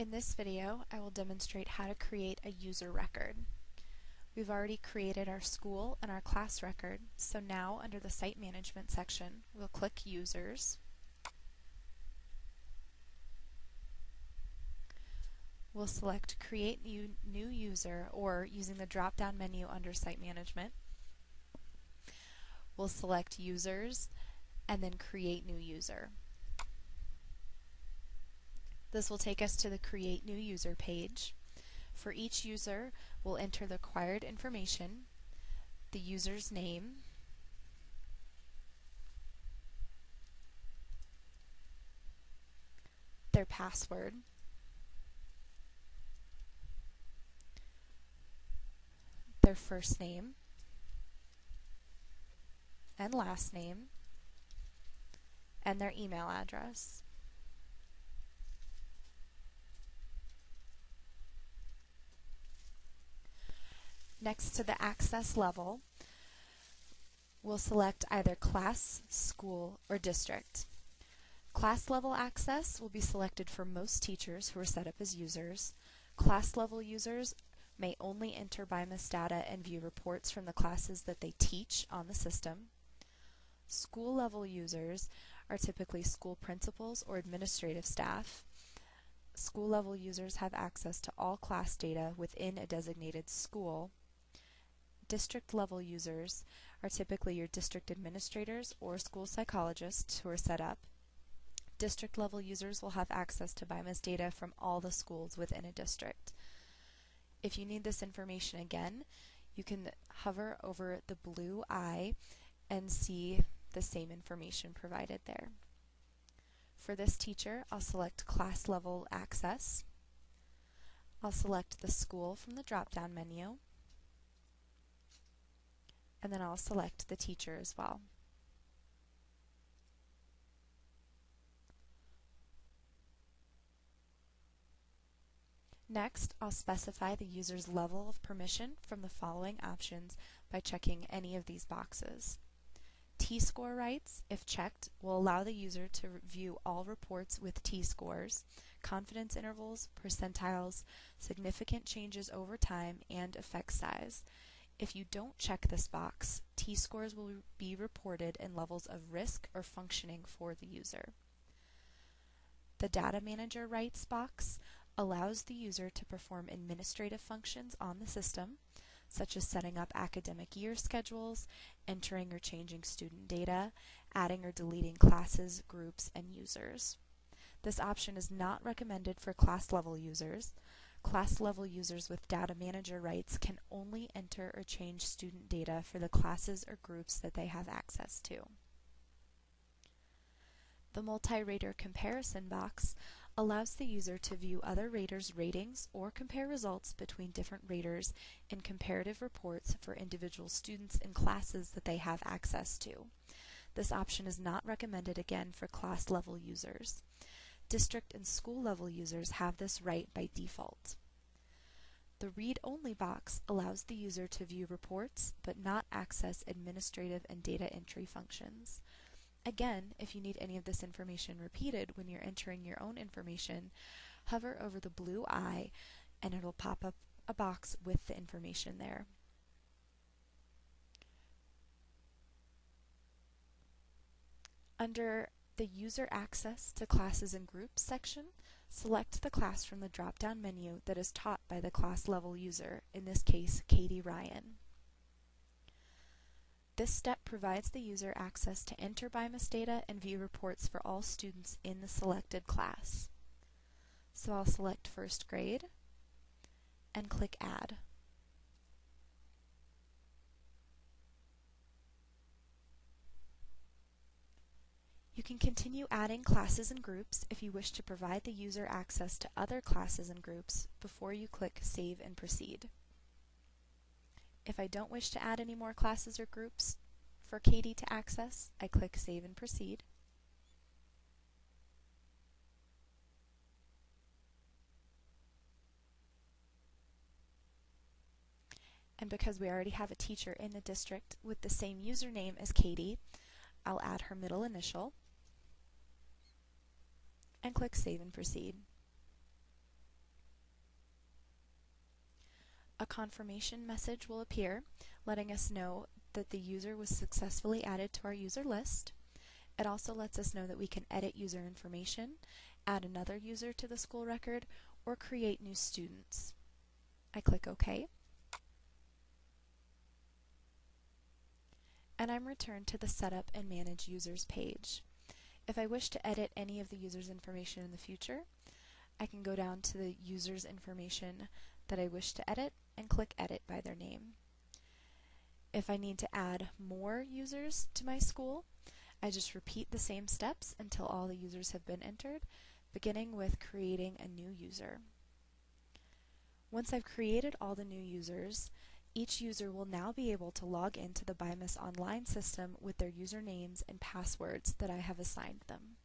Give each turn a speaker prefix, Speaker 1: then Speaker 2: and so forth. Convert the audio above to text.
Speaker 1: In this video, I will demonstrate how to create a user record. We've already created our school and our class record, so now under the Site Management section, we'll click Users. We'll select Create New User, or using the drop-down menu under Site Management. We'll select Users and then Create New User. This will take us to the Create New User page. For each user, we'll enter the required information, the user's name, their password, their first name and last name, and their email address. Next to the access level, we'll select either class, school, or district. Class level access will be selected for most teachers who are set up as users. Class level users may only enter BIMAS data and view reports from the classes that they teach on the system. School level users are typically school principals or administrative staff. School level users have access to all class data within a designated school. District level users are typically your district administrators or school psychologists who are set up. District level users will have access to BIMAS data from all the schools within a district. If you need this information again, you can hover over the blue eye and see the same information provided there. For this teacher, I'll select class level access. I'll select the school from the drop-down menu, and then I'll select the teacher as well. Next, I'll specify the user's level of permission from the following options by checking any of these boxes. T-score rights, if checked, will allow the user to view all reports with T-scores, confidence intervals, percentiles, significant changes over time, and effect size. If you don't check this box, T-scores will be reported in levels of risk or functioning for the user. The Data Manager Rights box allows the user to perform administrative functions on the system, such as setting up academic year schedules, entering or changing student data, adding or deleting classes, groups, and users. This option is not recommended for class-level users. Class-level users with data manager rights can only enter or change student data for the classes or groups that they have access to. The multi-rater comparison box allows the user to view other raters' ratings or compare results between different raters in comparative reports for individual students in classes that they have access to. This option is not recommended again for class-level users. District and school-level users have this right by default. The Read-Only box allows the user to view reports but not access administrative and data entry functions. Again, if you need any of this information repeated when you're entering your own information, hover over the blue eye and it'll pop up a box with the information there. Under the User Access to Classes and Groups section, select the class from the drop-down menu that is taught by the class-level user, in this case, Katie Ryan. This step provides the user access to enter BIMAS data and view reports for all students in the selected class. So I'll select first grade and click Add. You can continue adding classes and groups if you wish to provide the user access to other classes and groups before you click Save and Proceed. If I don't wish to add any more classes or groups for Katie to access, I click Save and Proceed. And because we already have a teacher in the district with the same username as Katie, I'll add her middle initial and click Save and Proceed. A confirmation message will appear letting us know that the user was successfully added to our user list. It also lets us know that we can edit user information, add another user to the school record, or create new students. I click OK, and I'm returned to the Setup and Manage Users page. If I wish to edit any of the user's information in the future, I can go down to the user's information that I wish to edit and click Edit by their name. If I need to add more users to my school, I just repeat the same steps until all the users have been entered, beginning with creating a new user. Once I've created all the new users, each user will now be able to log into the BIMAS online system with their usernames and passwords that I have assigned them.